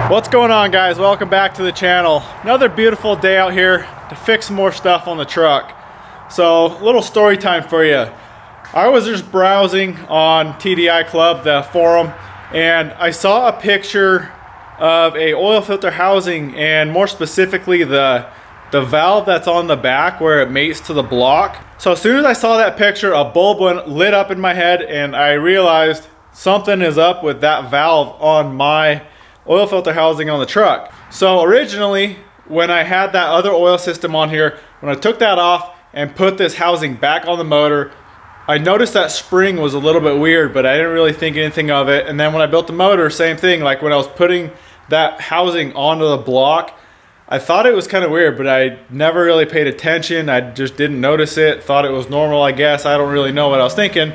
What's going on, guys? Welcome back to the channel. Another beautiful day out here to fix some more stuff on the truck. So, little story time for you. I was just browsing on TDI Club, the forum, and I saw a picture of a oil filter housing, and more specifically the valve that's on the back where it mates to the block. So as soon as I saw that picture, a bulb lit up in my head, and I realized something is up with that valve on my oil filter housing on the truck. So originally, when I had that other oil system on here, when I took that off and put this housing back on the motor, I noticed that spring was a little bit weird, but I didn't really think anything of it. And then when I built the motor, same thing. Like when I was putting that housing onto the block, I thought it was kind of weird, but I never really paid attention. I just didn't notice it. Thought it was normal, I guess. I don't really know what I was thinking,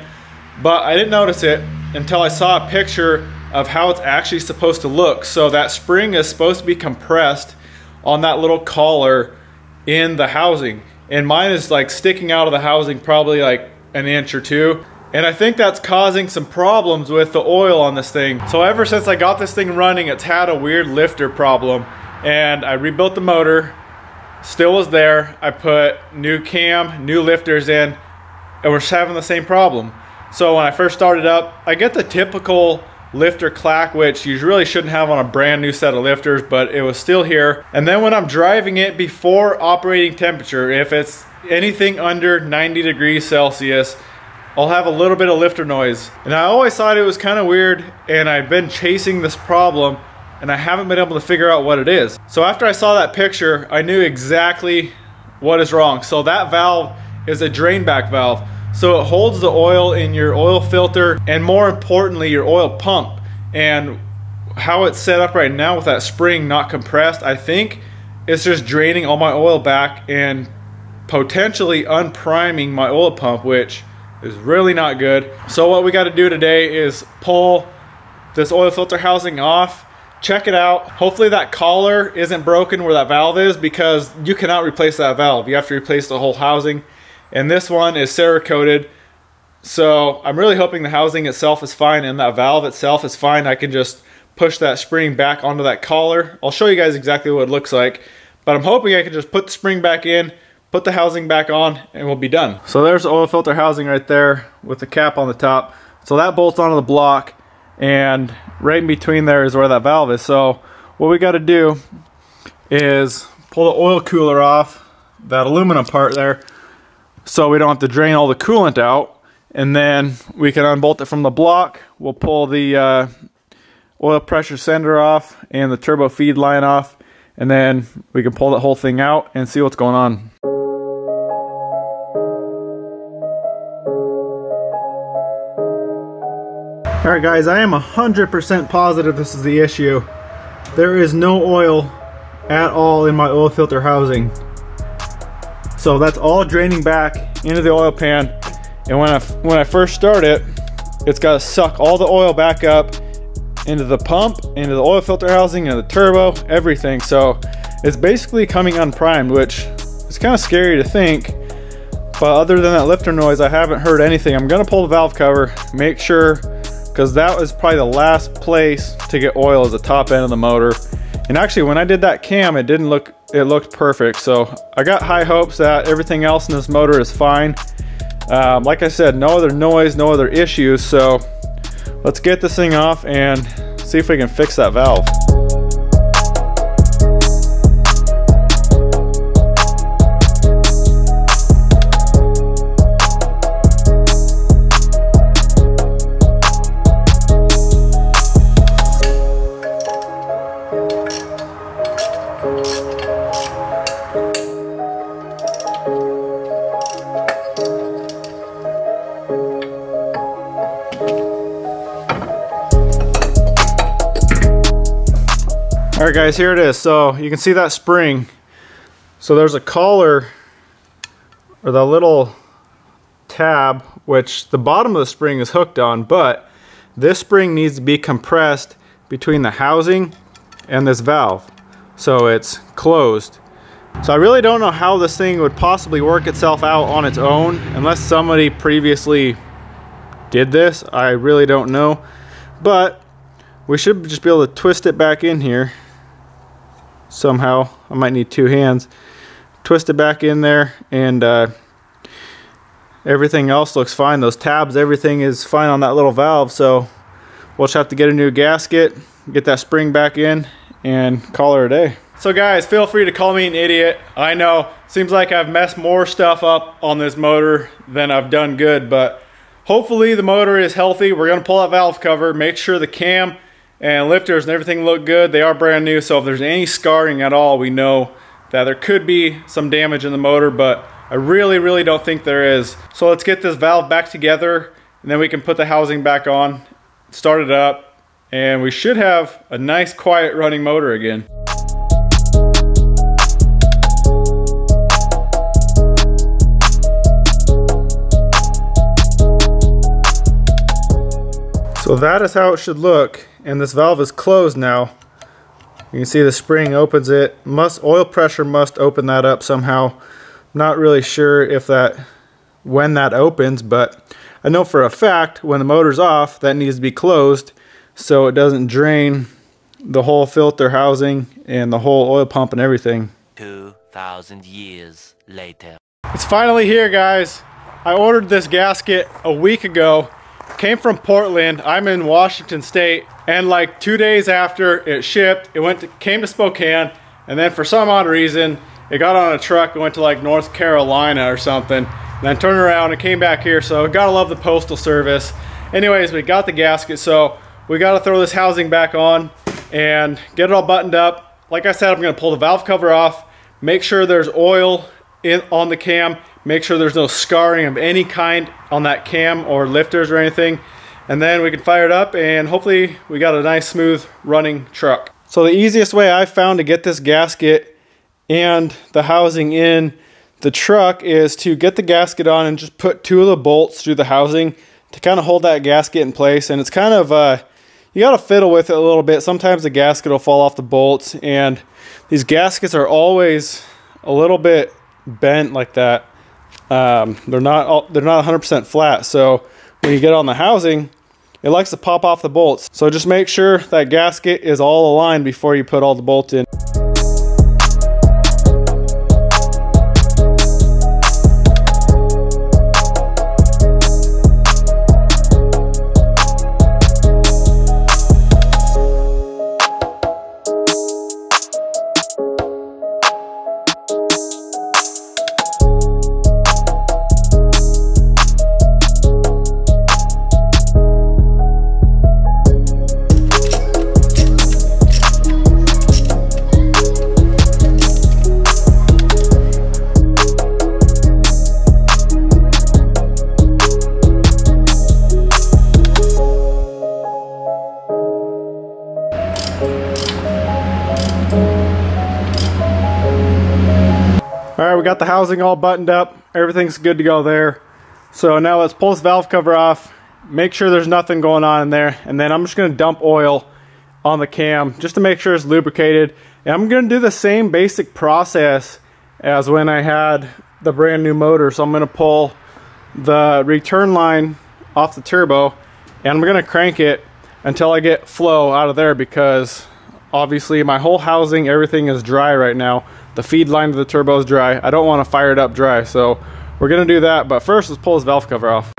but I didn't notice it until I saw a picture of how it's actually supposed to look. So that spring is supposed to be compressed on that little collar in the housing, and mine is like sticking out of the housing probably like an inch or two, and I think that's causing some problems with the oil on this thing. So ever since I got this thing running, it's had a weird lifter problem, and I rebuilt the motor, still was there. I put new cam, new lifters in, and we're just having the same problem. So when I first started up, I get the typical lifter clack, which you really shouldn't have on a brand new set of lifters, but it was still here. And then when I'm driving it before operating temperature, if it's anything under 90 degrees Celsius, I'll have a little bit of lifter noise. And I always thought it was kind of weird, and I've been chasing this problem and I haven't been able to figure out what it is. So after I saw that picture, I knew exactly what is wrong. So that valve is a drain back valve. So it holds the oil in your oil filter, and more importantly, your oil pump. And how it's set up right now with that spring not compressed, I think it's just draining all my oil back and potentially unpriming my oil pump, which is really not good. So what we got to do today is pull this oil filter housing off, check it out. Hopefully that collar isn't broken where that valve is, because you cannot replace that valve. You have to replace the whole housing. And this one is Cerakoted, so I'm really hoping the housing itself is fine and that valve itself is fine. I can just push that spring back onto that collar. I'll show you guys exactly what it looks like, but I'm hoping I can just put the spring back in, put the housing back on, and we'll be done. So there's the oil filter housing right there with the cap on the top. So that bolts onto the block, and right in between there is where that valve is. So what we got to do is pull the oil cooler off, that aluminum part there, so we don't have to drain all the coolant out, and then we can unbolt it from the block. We'll pull the oil pressure sender off and the turbo feed line off, and then we can pull that whole thing out and see what's going on. Alright guys, I am 100% positive this is the issue. There is no oil at all in my oil filter housing. So that's all draining back into the oil pan, and when I first start it, it's got to suck all the oil back up into the pump, into the oil filter housing, into the turbo, everything. So it's basically coming unprimed, which is kind of scary to think. But other than that lifter noise, I haven't heard anything. I'm gonna pull the valve cover, make sure, because that was probably the last place to get oil is the top end of the motor. And actually, when I did that cam, it looked perfect. So I got high hopes that everything else in this motor is fine. Like I said, no other noise, no other issues. So let's get this thing off and see if we can fix that valve. Alright guys, here it is. So you can see that spring. So there's a collar, or the little tab, which the bottom of the spring is hooked on, but this spring needs to be compressed between the housing and this valve. So it's closed. So I really don't know how this thing would possibly work itself out on its own, unless somebody previously did this. I really don't know. But we should just be able to twist it back in here somehow. I might need two hands. Twist it back in there, and everything else looks fine. Those tabs, everything is fine on that little valve, so we'll just have to get a new gasket, get that spring back in, and call her a day. So guys, feel free to call me an idiot. I know, seems like I've messed more stuff up on this motor than I've done good, but hopefully the motor is healthy. We're gonna pull that valve cover, make sure the cam and lifters and everything look good. They are brand new, so if there's any scarring at all, we know that there could be some damage in the motor, but I really don't think there is. So let's get this valve back together, and then we can put the housing back on, start it up, and we should have a nice quiet running motor again. So that is how it should look, and this valve is closed now. You can see the spring opens it. Oil pressure must open that up somehow. Not really sure if when that opens, but I know for a fact when the motor's off, that needs to be closed so it doesn't drain the whole filter housing and the whole oil pump and everything. 2,000 years later. It's finally here, guys. I ordered this gasket a week ago. Came from Portland. I'm in Washington State, and like 2 days after it shipped, it came to Spokane, and then for some odd reason it got on a truck and went to like North Carolina or something, and then turned around and came back here. So gotta love the postal service. Anyways, we got the gasket, so we gotta throw this housing back on and get it all buttoned up. Like I said, I'm gonna pull the valve cover off, make sure there's oil on the cam, make sure there's no scarring of any kind on that cam or lifters or anything, and then we can fire it up, and hopefully we got a nice smooth running truck. So the easiest way I've found to get this gasket and the housing in the truck is to get the gasket on and just put 2 of the bolts through the housing to kind of hold that gasket in place. And it's kind of you got to fiddle with it a little bit. Sometimes the gasket will fall off the bolts, and these gaskets are always a little bit bent like that. They're not 100% flat, so when you get on the housing, it likes to pop off the bolts. So just make sure that gasket is all aligned before you put all the bolts in. Alright, we got the housing all buttoned up. Everything's good to go there. So now let's pull this valve cover off, make sure there's nothing going on in there, and then I'm just going to dump oil on the cam just to make sure it's lubricated. And I'm going to do the same basic process as when I had the brand new motor. So I'm going to pull the return line off the turbo, and I'm going to crank it until I get flow out of there, because obviously my whole housing, everything is dry right now. The feed line to the turbo is dry. I don't want to fire it up dry, so we're going to do that. But first, let's pull this valve cover off.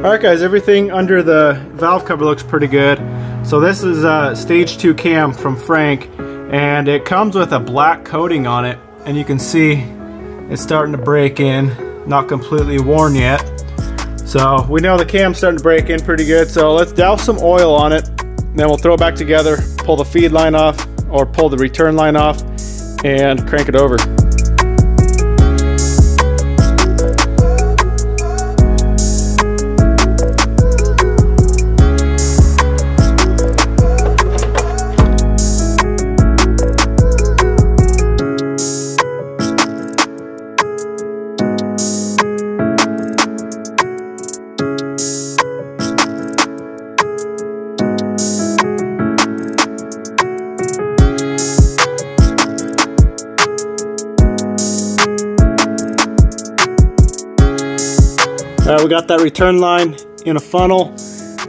Alright guys, everything under the valve cover looks pretty good. So this is a stage 2 cam from Frank, and it comes with a black coating on it, and you can see it's starting to break in, not completely worn yet. So we know the cam's starting to break in pretty good, so let's douse some oil on it, then we'll throw it back together, pull the feed line off, or pull the return line off, and crank it over. We got that return line in a funnel,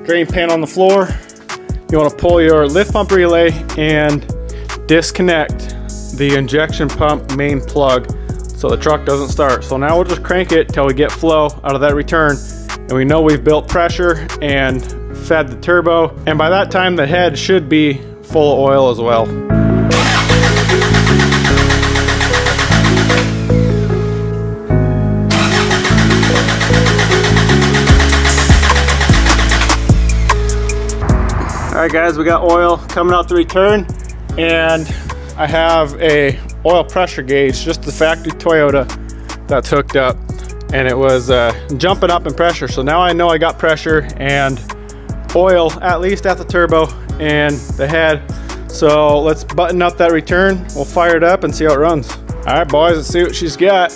drain pan on the floor. You want to pull your lift pump relay and disconnect the injection pump main plug so the truck doesn't start. So now we'll just crank it till we get flow out of that return, and we know we've built pressure and fed the turbo, and by that time the head should be full of oil as well. Alright guys, we got oil coming out the return, and I have a oil pressure gauge, just the factory Toyota, that's hooked up, and it was jumping up in pressure. So now I know I got pressure and oil at least at the turbo and the head. So let's button up that return. We'll fire it up and see how it runs. Alright boys, let's see what she's got.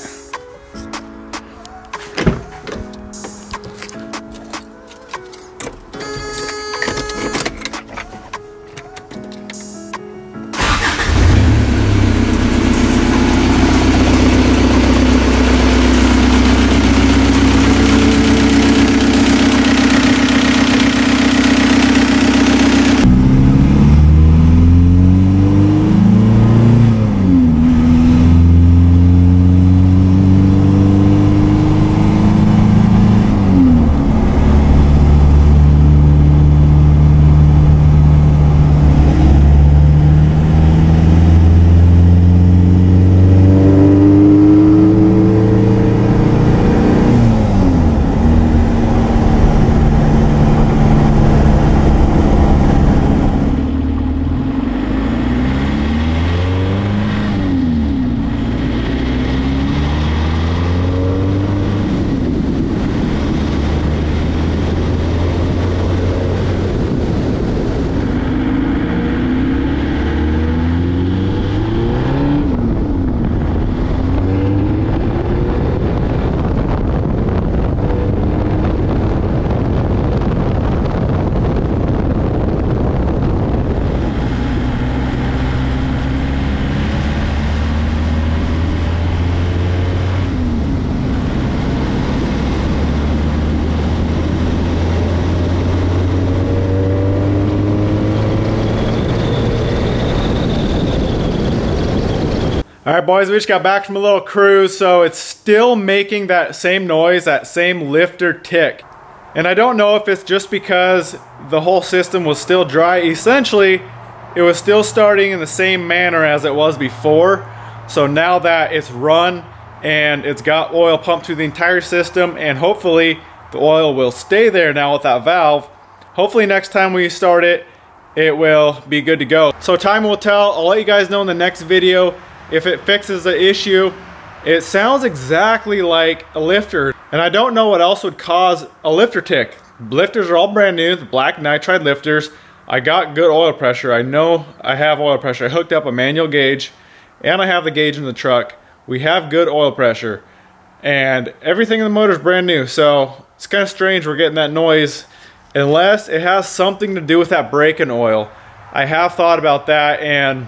All right, boys, we just got back from a little cruise, so it's still making that same noise, that same lifter tick. And I don't know if it's just because the whole system was still dry. Essentially, it was still starting in the same manner as it was before. So now that it's run and it's got oil pumped through the entire system, and hopefully the oil will stay there now with that valve. Hopefully next time we start it, it will be good to go. So time will tell. I'll let you guys know in the next video if it fixes the issue. It sounds exactly like a lifter, and I don't know what else would cause a lifter tick. Lifters are all brand new, the black nitride lifters. I got good oil pressure. I know I have oil pressure. I hooked up a manual gauge, and I have the gauge in the truck. We have good oil pressure, and everything in the motor is brand new, so it's kind of strange we're getting that noise, unless it has something to do with that braking oil. I have thought about that, and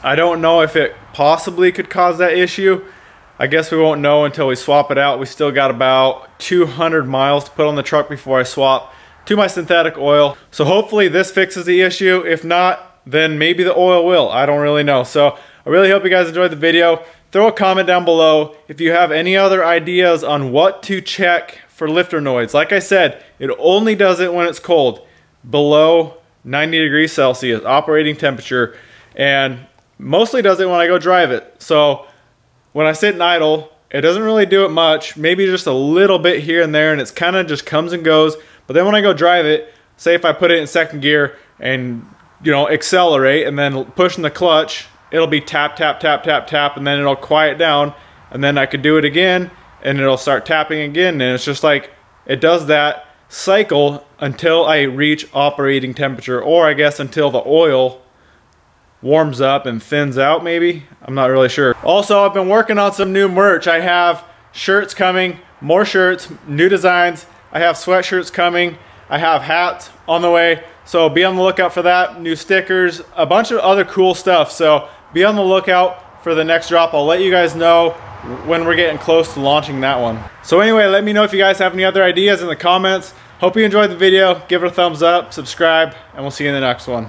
I don't know if it possibly could cause that issue. I guess we won't know until we swap it out. We still got about 200 miles to put on the truck before I swap to my synthetic oil. So hopefully this fixes the issue. If not, then maybe the oil will. I don't really know. So I really hope you guys enjoyed the video. Throw a comment down below if you have any other ideas on what to check for lifter noise. Like I said, it only does it when it's cold, below 90 degrees Celsius, operating temperature, and mostly does it when I go drive it. So when I sit in idle, it doesn't really do it much, maybe just a little bit here and there, and it's kind of just comes and goes. But then when I go drive it, say if I put it in second gear and, you know, accelerate and then pushing the clutch, it'll be tap, tap, tap, tap, tap, and then it'll quiet down, and then I could do it again and it'll start tapping again, and it's just like it does that cycle until I reach operating temperature, or I guess until the oil warms up and thins out, maybe. I'm not really sure. Also, I've been working on some new merch. I have shirts coming, more shirts, new designs. I have sweatshirts coming. I have hats on the way. So be on the lookout for that. New stickers, a bunch of other cool stuff. So be on the lookout for the next drop. I'll let you guys know when we're getting close to launching that one. So anyway, let me know if you guys have any other ideas in the comments. Hope you enjoyed the video. Give it a thumbs up, subscribe, and we'll see you in the next one.